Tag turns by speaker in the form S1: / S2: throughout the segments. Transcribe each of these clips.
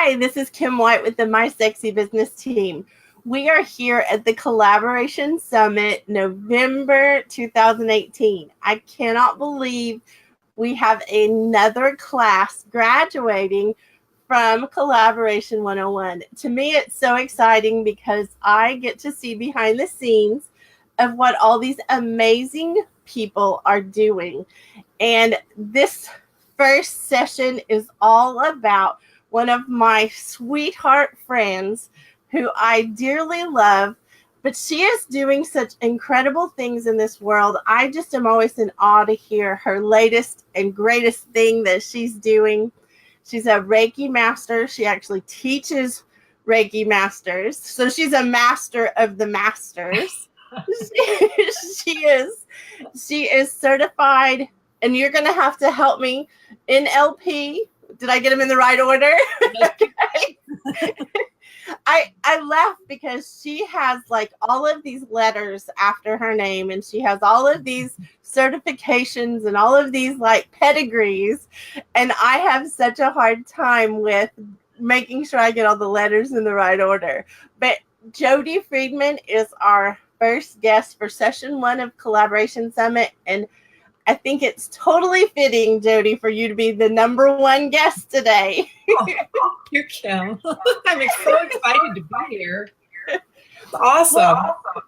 S1: Hi, this is Kim White with the My Sexy Business team. We are here at the Collaboration Summit, November 2018. I cannot believe we have another class graduating from Collaboration 101. To me, it's so exciting because I get to see behind the scenes of what all these amazing people are doing. And this first session is all about one of my sweetheart friends who I dearly love, but she is doing such incredible things in this world. I just am always in awe to hear her latest and greatest thing that she's doing. She's a Reiki master. She actually teaches Reiki masters. So she's a master of the masters. She is certified, and you're going to have to help me, NLP. Did I get them in the right order? I laugh because she has like all of these letters after her name, and she has all of these certifications and all of these like pedigrees, and I have such a hard time with making sure I get all the letters in the right order. But Jodi Friedman is our first guest for session 1 of Collaboration Summit, and I think it's totally fitting, Jodi, for you to be the number 1 guest today.
S2: You're Kim. I'm so excited to be here. It's awesome. Well,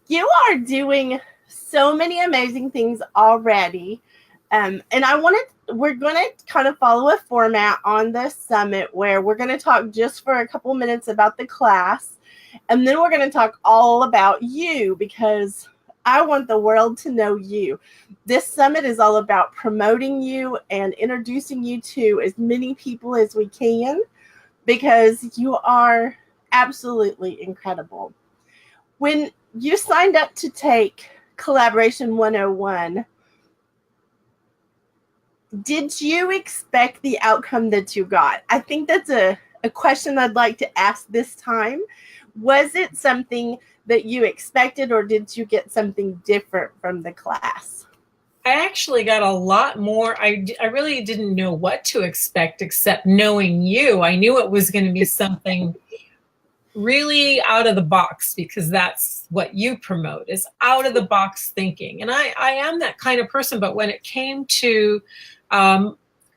S1: you are doing so many amazing things already. And we're going to kind of follow a format on the summit where we're going to talk just for a couple minutes about the class. And then we're going to talk all about you, because I want the world to know you. This summit is all about promoting you and introducing you to as many people as we can, because you are absolutely incredible. When you signed up to take Collaboration 101, did you expect the outcome that you got? I think that's a question I'd like to ask this time. Was it something that you expected, or did you get something different from the class?
S2: I actually got a lot more. I really didn't know what to expect, except knowing you. I knew it was going to be something really out of the box, because that's what you promote, is out of the box thinking. And I am that kind of person, but when it came to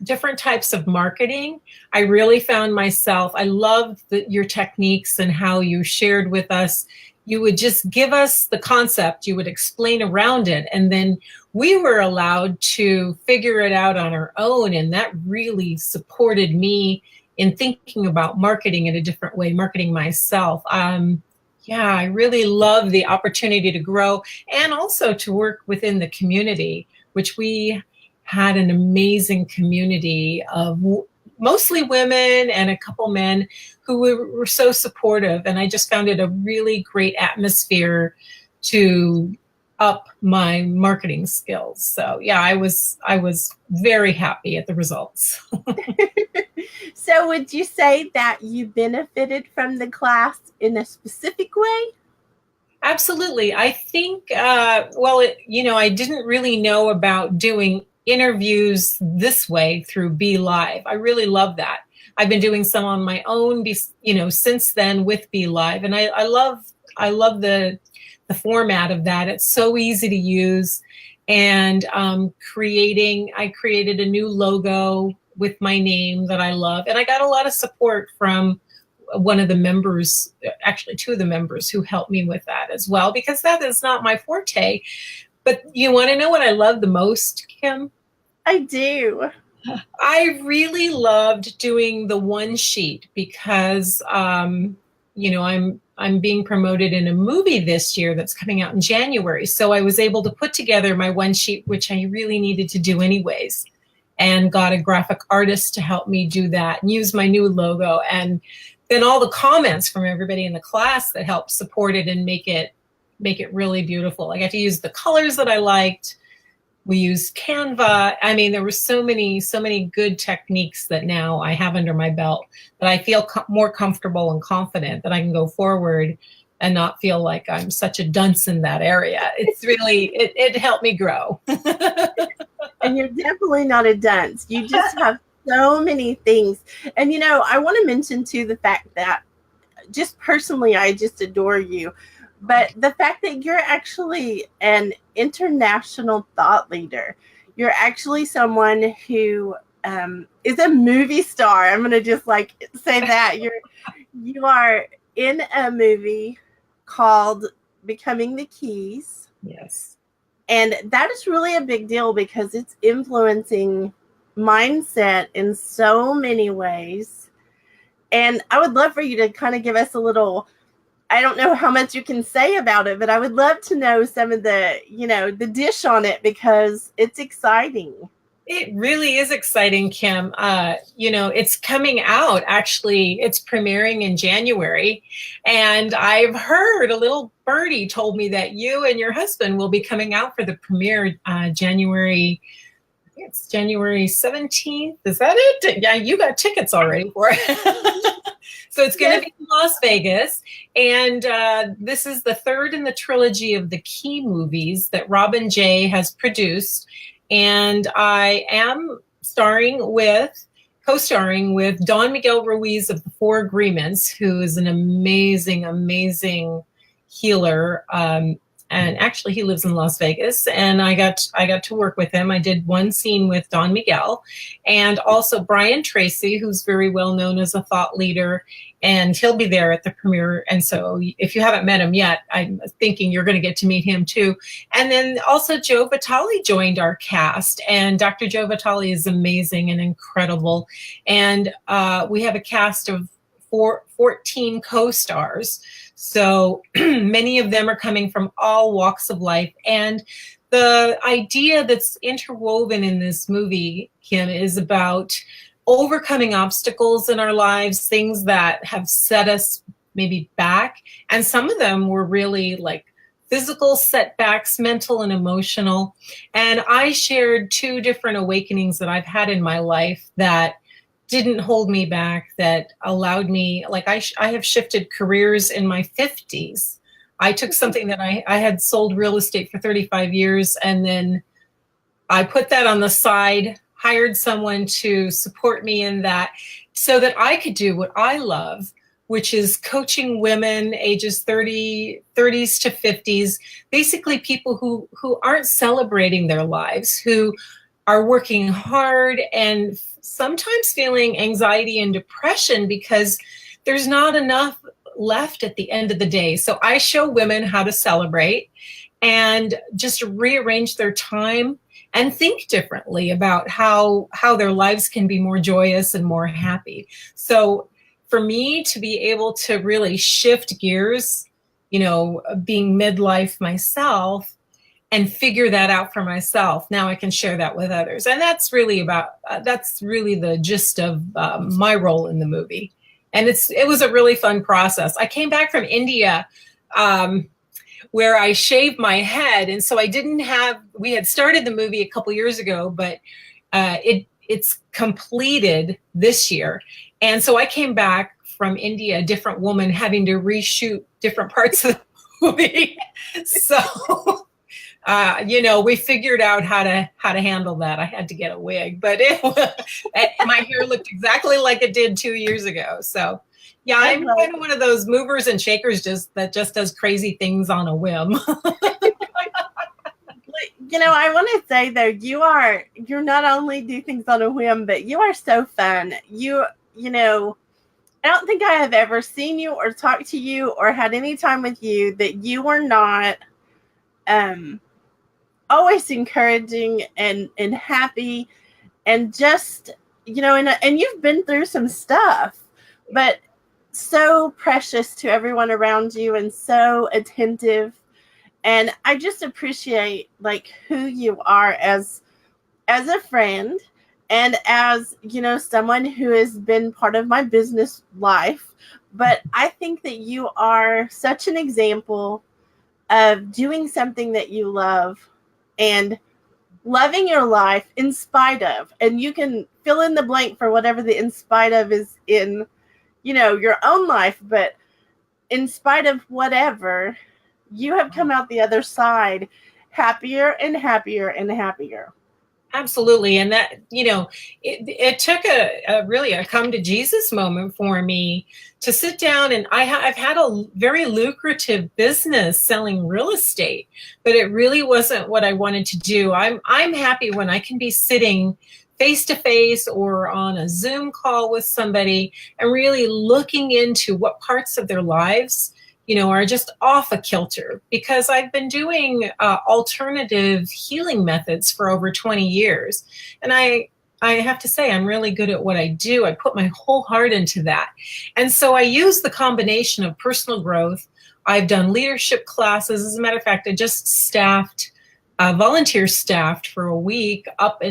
S2: different types of marketing, I really found myself, I loved your techniques and how you shared with us. You would just give us the concept, you would explain around it, and then we were allowed to figure it out on our own. And that really supported me in thinking about marketing in a different way, marketing myself. I really love the opportunity to grow and also to work within the community, which we had an amazing community of mostly women and a couple men who were so supportive. And I just found it a really great atmosphere to up my marketing skills. So yeah, I was very happy at the results.
S1: So would you say that you benefited from the class in a specific way?
S2: Absolutely. I think, I didn't really know about doing interviews this way through Be Live. I really love that. I've been doing some on my own, since then with Be Live, and I love the format of that. It's so easy to use, and I created a new logo with my name that I love, and I got a lot of support from one of the members, actually 2 of the members, who helped me with that as well, because that is not my forte. But you want to know what I love the most, Kim?
S1: I do.
S2: I really loved doing the one sheet because, I'm being promoted in a movie this year that's coming out in January. So I was able to put together my one sheet, which I really needed to do anyways, and got a graphic artist to help me do that and use my new logo. And then all the comments from everybody in the class that helped support it and make it really beautiful. I got to use the colors that I liked. We used Canva. I mean, there were so many good techniques that now I have under my belt that I feel more comfortable and confident that I can go forward and not feel like I'm such a dunce in that area. It's really, it helped me grow.
S1: And you're definitely not a dunce. You just have so many things. And, I want to mention too the fact that just personally, I just adore you. But the fact that you're actually an international thought leader, you're actually someone who is a movie star. I'm going to just say that you are in a movie called Becoming the Keys.
S2: Yes.
S1: And that is really a big deal because it's influencing mindset in so many ways. And I would love for you to kind of give us a little, I don't know how much you can say about it, but I would love to know some of the, the dish on it because it's exciting.
S2: It really is exciting, Kim. It's coming out. Actually, it's premiering in January. And I've heard a little birdie told me that you and your husband will be coming out for the premiere January. It's January 17th. Is that it? Yeah, you got tickets already for it. So it's going to be in Las Vegas. And this is the third in the trilogy of the Key movies that Robin J. has produced. And I am co-starring with Don Miguel Ruiz of the Four Agreements, who is an amazing, amazing healer. And actually, he lives in Las Vegas, and I got to work with him. I did one scene with Don Miguel, and also Brian Tracy, who's very well known as a thought leader, and he'll be there at the premiere. And so, if you haven't met him yet, I'm thinking you're going to get to meet him too. And then also Joe Vitale joined our cast, and Dr. Joe Vitale is amazing and incredible. And we have a cast of 14 co-stars. So many of them are coming from all walks of life. And the idea that's interwoven in this movie, Kim, is about overcoming obstacles in our lives, things that have set us maybe back. And some of them were really like physical setbacks, mental and emotional. And I shared 2 different awakenings that I've had in my life that didn't hold me back, that allowed me, I have shifted careers in my 50s. I took something that I had sold real estate for 35 years, and then I put that on the side, hired someone to support me in that so that I could do what I love, which is coaching women ages 30s to 50s, basically people who aren't celebrating their lives, who are working hard and sometimes feeling anxiety and depression because there's not enough left at the end of the day. So I show women how to celebrate and just rearrange their time and think differently about how their lives can be more joyous and more happy. So for me to be able to really shift gears, being midlife myself, and figure that out for myself. Now I can share that with others. And that's really the gist of my role in the movie. And it was a really fun process. I came back from India where I shaved my head. And so we had started the movie a couple years ago, but it's completed this year. And so I came back from India, a different woman, having to reshoot different parts of the movie. So we figured out how to handle that. I had to get a wig, but my hair looked exactly like it did 2 years ago. So yeah, I'm kind of one of those movers and shakers that just does crazy things on a whim.
S1: I want to say though, you're not only do things on a whim, but you are so fun. I don't think I have ever seen you or talked to you or had any time with you that you were not always encouraging and happy and just, and you've been through some stuff, but so precious to everyone around you and so attentive. And I just appreciate who you are as a friend and as, someone who has been part of my business life. But I think that you are such an example of doing something that you love and loving your life in spite of, and you can fill in the blank for whatever the in spite of is in, your own life, but in spite of whatever, you have come out the other side happier and happier and happier.
S2: Absolutely. And that, it took really a come to Jesus moment for me to sit down, and I've had a very lucrative business selling real estate, but it really wasn't what I wanted to do. I'm happy when I can be sitting face to face or on a Zoom call with somebody and really looking into what parts of their lives are just off a kilter, because I've been doing alternative healing methods for over 20 years. And I have to say, I'm really good at what I do. I put my whole heart into that. And so I use the combination of personal growth. I've done leadership classes. As a matter of fact, I just volunteer staffed for a week up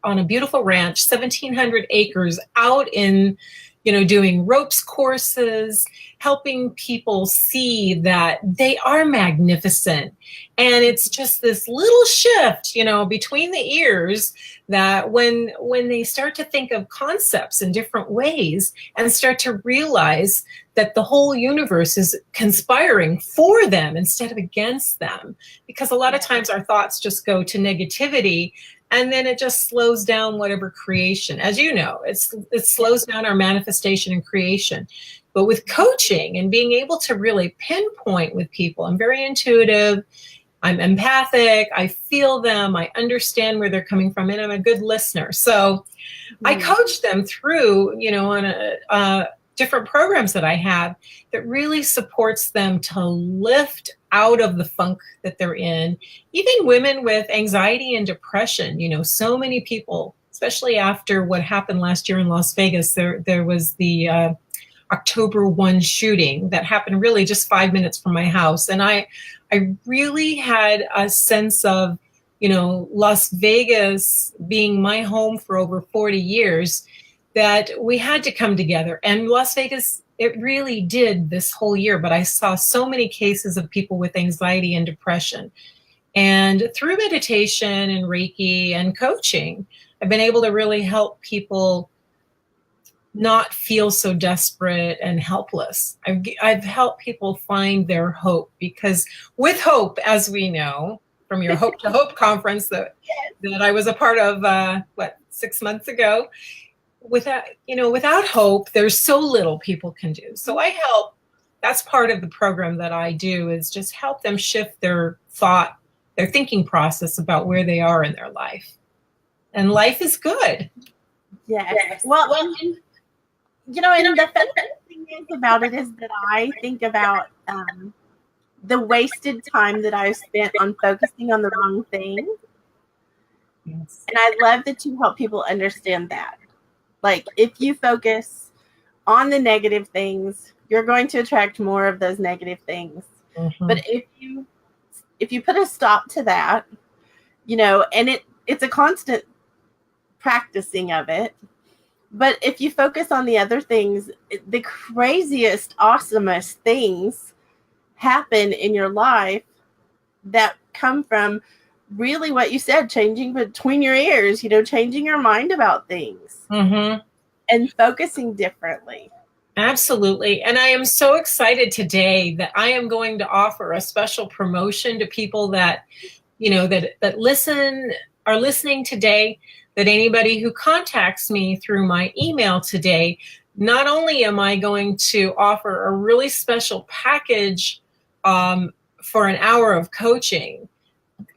S2: on a beautiful ranch, 1,700 acres out in, doing ropes courses, helping people see that they are magnificent. And it's just this little shift, between the ears, that when they start to think of concepts in different ways and start to realize that the whole universe is conspiring for them instead of against them. Because a lot of times our thoughts just go to negativity, and then it just slows down whatever creation. As you know, it slows down our manifestation and creation. But with coaching and being able to really pinpoint with people, I'm very intuitive, I'm empathic, I feel them, I understand where they're coming from, and I'm a good listener. So I coach them through, on different programs that I have that really supports them to lift out of the funk that they're in. Even women with anxiety and depression, so many people, especially after what happened last year in Las Vegas, there was the October 1 shooting that happened really just 5 minutes from my house. And I really had a sense of, Las Vegas being my home for over 40 years, that we had to come together. And Las Vegas, it really did this whole year, but I saw so many cases of people with anxiety and depression. And through meditation and Reiki and coaching, I've been able to really help people not feel so desperate and helpless. I've helped people find their hope, because with hope, as we know from your Hope to Hope conference that I was a part of, 6 months ago, without hope, there's so little people can do. So I help. That's part of the program that I do, is just help them shift their thinking process about where they are in their life. And life is good.
S1: Yes. Well, and the thing is about it is that I think about the wasted time that I've spent on focusing on the wrong thing.
S2: Yes.
S1: And I love that you help people understand that. Like, if you focus on the negative things, you're going to attract more of those negative things. Mm-hmm. But if you put a stop to that, and it's a constant practicing of it. But if you focus on the other things, the craziest, awesomest things happen in your life that come from really what you said, changing between your ears, changing your mind about things and focusing differently.
S2: Absolutely. And I am so excited today that I am going to offer a special promotion to people that, that are listening today, that anybody who contacts me through my email today, not only am I going to offer a really special package for an hour of coaching,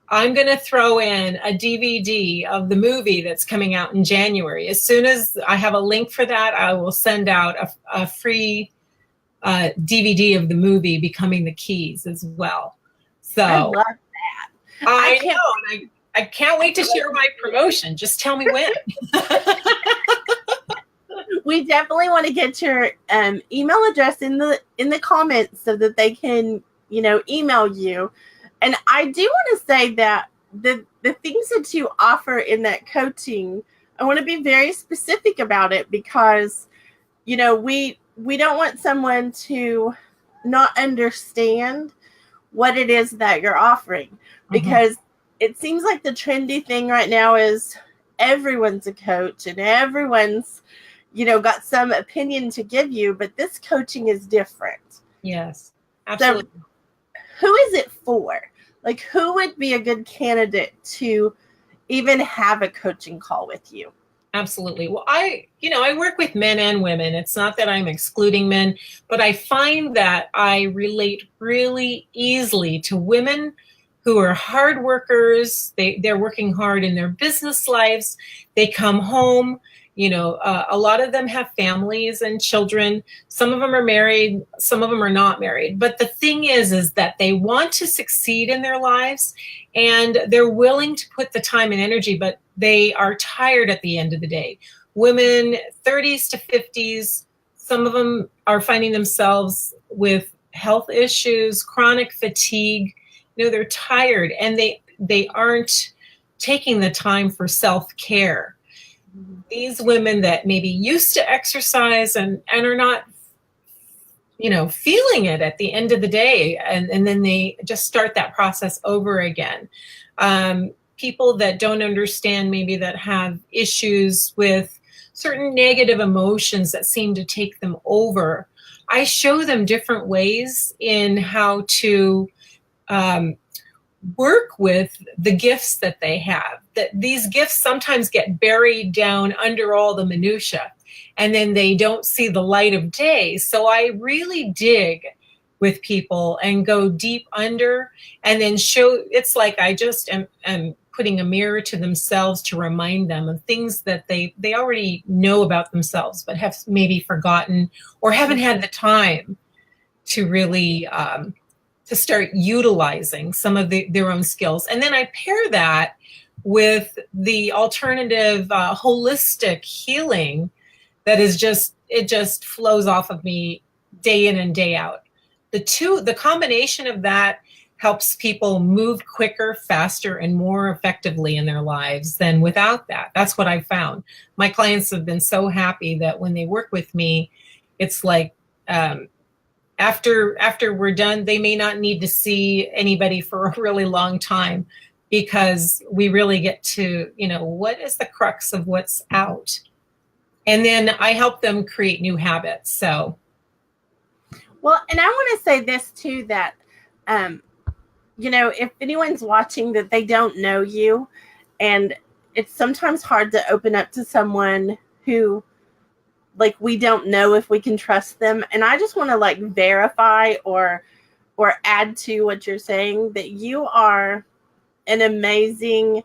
S2: I'm going to throw in a DVD of the movie that's coming out in January. As soon as I have a link for that, I will send out a free DVD of the movie, Becoming the Keys, as well. So
S1: I love that.
S2: I know. I can't wait to share my promotion. Just tell me when.
S1: We definitely want to get your email address in the comments so that they can, email you. And I do want to say that the things that you offer in that coaching, I want to be very specific about it, because, we don't want someone to not understand what it is that you're offering, because it seems like the trendy thing right now is everyone's a coach and everyone's, got some opinion to give you, but this coaching is different.
S2: Yes, absolutely.
S1: So who is it for? Like, who would be a good candidate to even have a coaching call with you?
S2: Absolutely. Well, I work with men and women. It's not that I'm excluding men, but I find that I relate really easily to women who are hard workers. They're working hard in their business lives. They come home. A lot of them have families and children. Some of them are married. Some of them are not married. But the thing is that they want to succeed in their lives, and they're willing to put the time and energy, but they are tired at the end of the day. Women, 30s to 50s, some of them are finding themselves with health issues, chronic fatigue. They're tired, and they aren't taking the time for self-care. These women that maybe used to exercise and are not, feeling it at the end of the day, and then they just start that process over again. People that don't understand, maybe that have issues with certain negative emotions that seem to take them over. I show them different ways in how to work with the gifts that they have. That these gifts sometimes get buried down under all the minutia, and then they don't see the light of day. So I really dig with people and go deep under, and then show. It's like I just am putting a mirror to themselves to remind them of things that they already know about themselves, but have maybe forgotten or haven't had the time to really to start utilizing some of their own skills. And then I pair that with the alternative holistic healing that is it just flows off of me day in and day out. The combination of that helps people move quicker, faster, and more effectively in their lives than without that. That's what I've found. My clients have been so happy that when they work with me, it's like, after we're done, they may not need to see anybody for a really long time, because we really get to, what is the crux of what's out? And then I help them create new habits. So.
S1: Well, and I want to say this too, that, if anyone's watching that they don't know you, and it's sometimes hard to open up to someone who, we don't know if we can trust them. And I just want to verify or add to what you're saying, that you are an amazing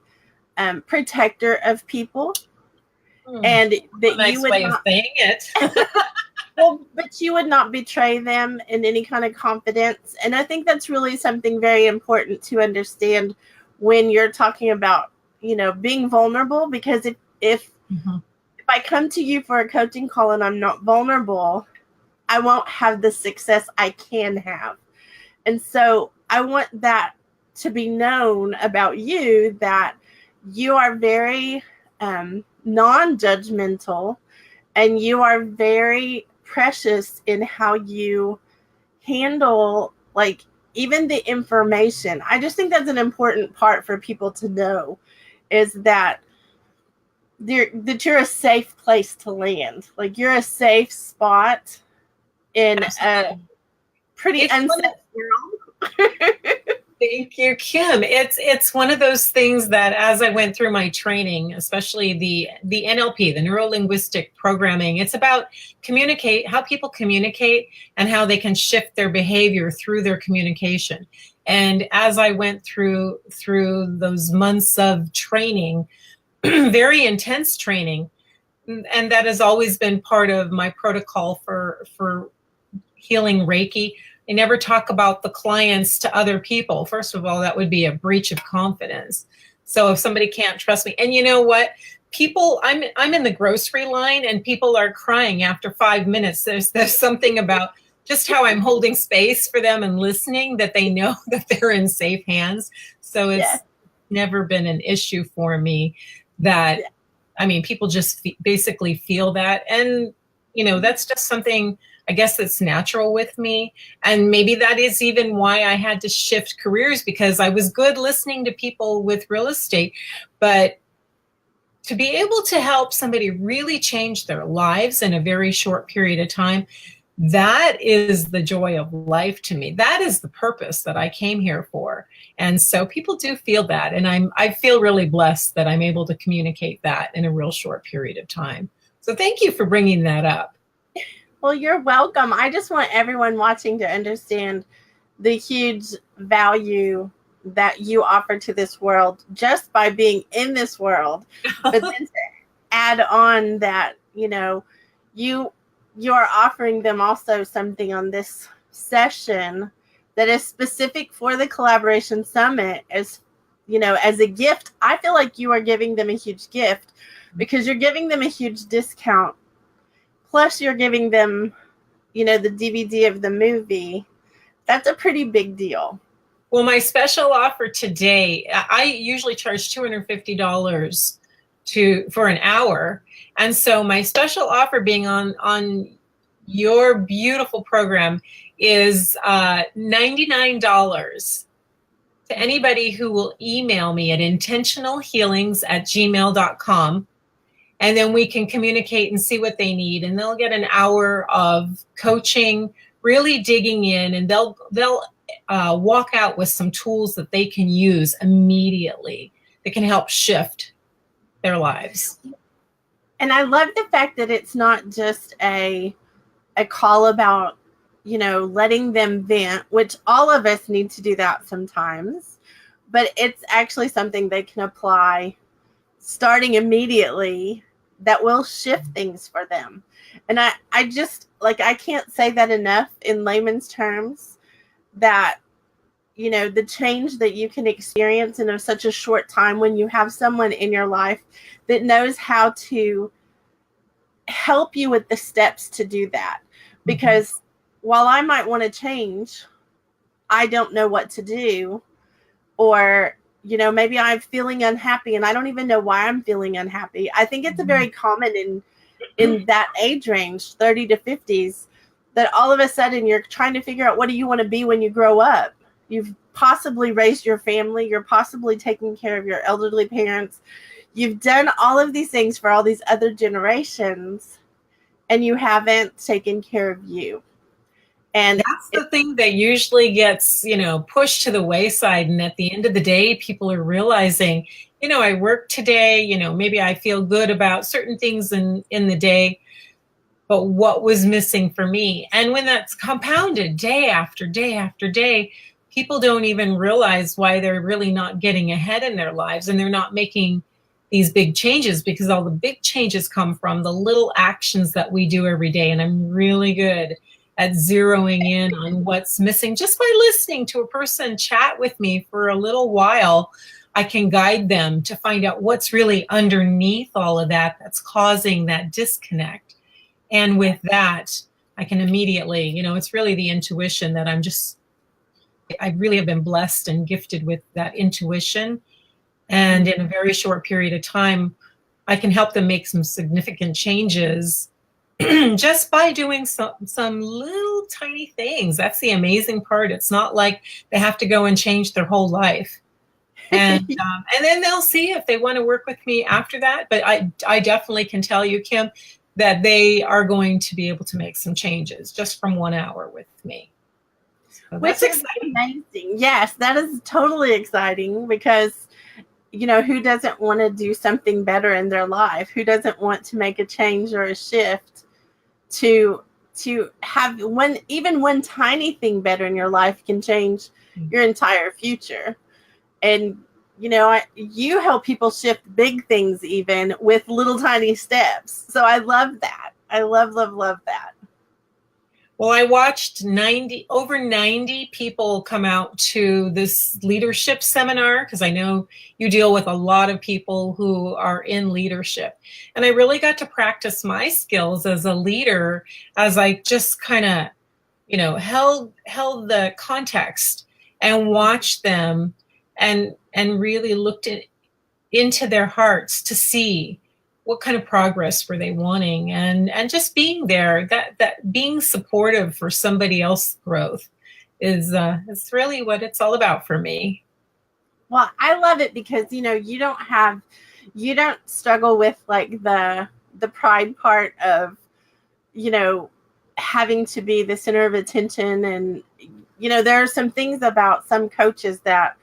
S1: protector of people. And that
S2: nice
S1: you would
S2: way of saying it.
S1: Well, but you would not betray them in any kind of confidence. And I think that's really something very important to understand when you're talking about, being vulnerable, because if I come to you for a coaching call and I'm not vulnerable, I won't have the success I can have. And so I want that to be known about you, that you are very non-judgmental, and you are very precious in how you handle, even the information. I just think that's an important part for people to know, is that you're a safe place to land. You're a safe spot in a pretty unsafe world.
S2: Thank you, Kim. It's one of those things that, as I went through my training, especially the NLP, the neuro-linguistic programming, it's about how people communicate and how they can shift their behavior through their communication. And as I went through those months of training, very intense training, and that has always been part of my protocol for healing Reiki. I never talk about the clients to other people. First of all, that would be a breach of confidence. So if somebody can't trust me, and you know what, people, I'm in the grocery line and people are crying after 5 minutes. There's something about just how I'm holding space for them and listening, that they know that they're in safe hands. So it's never been an issue for me that, people just basically feel that. And, that's just something, I guess, that's natural with me. And maybe that is even why I had to shift careers, because I was good listening to people with real estate, but to be able to help somebody really change their lives in a very short period of time, that is the joy of life to me. That is the purpose that I came here for. And so people do feel that. And I feel really blessed that I'm able to communicate that in a real short period of time. So thank you for bringing that up.
S1: Well, you're welcome. I just want everyone watching to understand the huge value that you offer to this world just by being in this world. But then to add on that, you are offering them also something on this session that is specific for the Collaboration Summit as a gift. I feel like you are giving them a huge gift because you're giving them a huge discount. Plus you're giving them, the DVD of the movie. That's a pretty big deal.
S2: Well, my special offer today, I usually charge $250 for an hour. And so my special offer being on your beautiful program is $99 to anybody who will email me at intentionalhealings@gmail.com. And then we can communicate and see what they need. And they'll get an hour of coaching, really digging in, and they'll walk out with some tools that they can use immediately that can help shift their lives.
S1: And I love the fact that it's not just a call about, letting them vent, which all of us need to do that sometimes, but it's actually something they can apply starting immediately that will shift things for them. And I just, I can't say that enough in layman's terms, that, the change that you can experience in such a short time when you have someone in your life that knows how to help you with the steps to do that. Because while I might want to change, I don't know what to do, or maybe I'm feeling unhappy and I don't even know why I'm feeling unhappy. I think it's very common in that age range, 30 to 50s, that all of a sudden you're trying to figure out what do you want to be when you grow up. You've possibly raised your family. You're possibly taking care of your elderly parents. You've done all of these things for all these other generations, and you haven't taken care of you. And
S2: that's the thing that usually gets, pushed to the wayside. And at the end of the day, people are realizing, I work today, maybe I feel good about certain things in the day, but what was missing for me? And when that's compounded day after day after day, people don't even realize why they're really not getting ahead in their lives, and they're not making these big changes, because all the big changes come from the little actions that we do every day. And I'm really good at zeroing in on what's missing. Just by listening to a person chat with me for a little while, I can guide them to find out what's really underneath all of that that's causing that disconnect. And with that, I can immediately, it's really the intuition that I really have been blessed and gifted with that intuition. And in a very short period of time, I can help them make some significant changes just by doing some little tiny things. That's the amazing part. It's not like they have to go and change their whole life. And then they'll see if they want to work with me after that. But I definitely can tell you, Kim, that they are going to be able to make some changes just from 1 hour with me. So
S1: which is amazing. Yes, that is totally exciting, because who doesn't want to do something better in their life? Who doesn't want to make a change or a shift to have even one tiny thing better in your life can change your entire future? And you help people shift big things even with little tiny steps. So I love that. I love that.
S2: Well, I watched over 90 people come out to this leadership seminar, because I know you deal with a lot of people who are in leadership. And I really got to practice my skills as a leader as I just kind of, held the context and watched them and really looked into their hearts to see what kind of progress were they wanting, and just being there, that being supportive for somebody else's growth is really what it's all about for me.
S1: Well, I love it because you don't struggle with like the pride part of having to be the center of attention. And, there are some things about some coaches that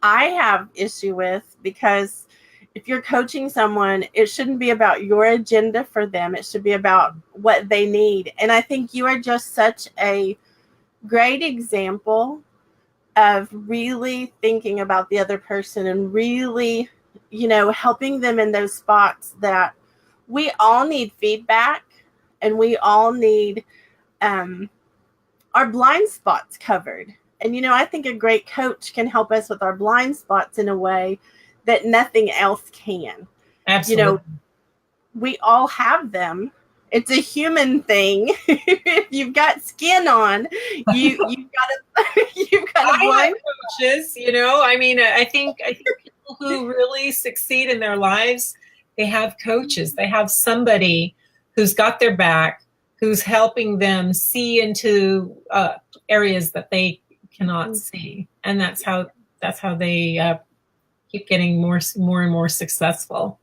S1: I have issue with, because if you're coaching someone, it shouldn't be about your agenda for them. It should be about what they need. And I think you are just such a great example of really thinking about the other person and really, helping them in those spots that we all need feedback, and we all need our blind spots covered. And, I think a great coach can help us with our blind spots in a way that nothing else can.
S2: Absolutely.
S1: We all have them. It's a human thing. If you've got skin on, you've got a blind
S2: coaches. I think people who really succeed in their lives, they have coaches. They have somebody who's got their back, who's helping them see into areas that they cannot see, and that's how they keep getting more and more successful.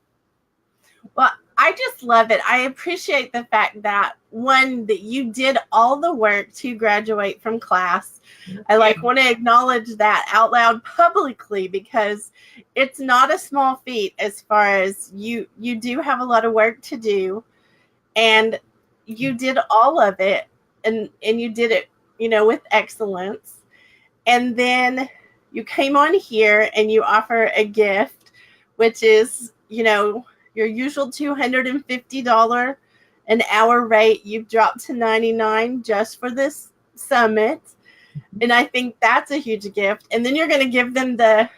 S1: Well, I just love it. I appreciate the fact that, one, that you did all the work to graduate from class. I want to acknowledge that out loud publicly, because it's not a small feat. As far as you do have a lot of work to do, and you did all of it, and you did it, with excellence. And then you came on here and you offer a gift, which is, your usual $250 an hour rate. You've dropped to $99 just for this summit. And I think that's a huge gift. And then you're going to give them the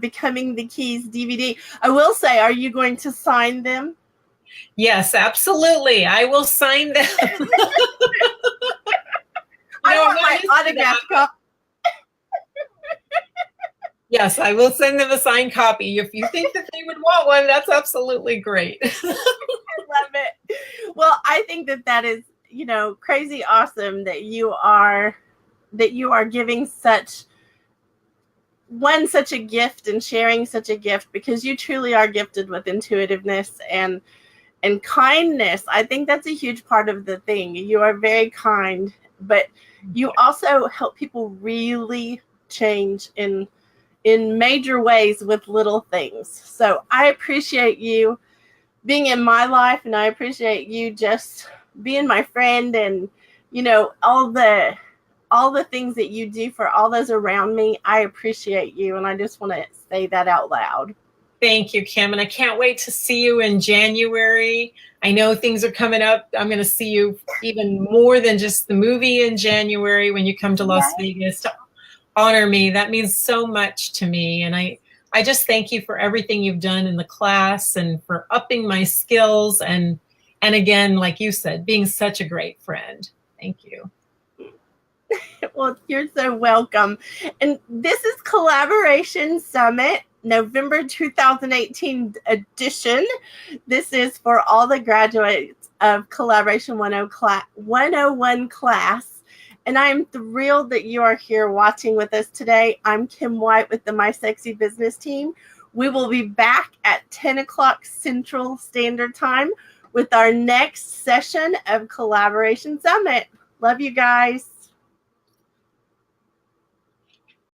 S1: Becoming the Keys DVD. I will say, are you going to sign them?
S2: Yes, absolutely. I will sign them.
S1: I want my autograph copy.
S2: Yes, I will send them a signed copy. If you think that they would want one, that's absolutely great.
S1: I love it. Well, I think that is, crazy awesome that you are giving such a gift and sharing such a gift, because you truly are gifted with intuitiveness and kindness. I think that's a huge part of the thing. You are very kind, but you also help people really change in major ways with little things. So I appreciate you being in my life, and I appreciate you just being my friend, and all the things that you do for all those around me. I appreciate you, and I just want to say that out loud.
S2: Thank you, Kim, and I can't wait to see you in January. I know things are coming up. I'm going to see you even more than just the movie in January when you come to Las Vegas to honor me. That means so much to me, and I just thank you for everything you've done in the class and for upping my skills, and again, like you said, being such a great friend. Thank you.
S1: Well, you're so welcome. And this is Collaboration Summit, November 2018 edition. This is for all the graduates of Collaboration 101 class. And I'm thrilled that you are here watching with us today. I'm Kim White with the My Sexy Business team. We will be back at 10 o'clock Central Standard Time with our next session of Collaboration Summit. Love you guys.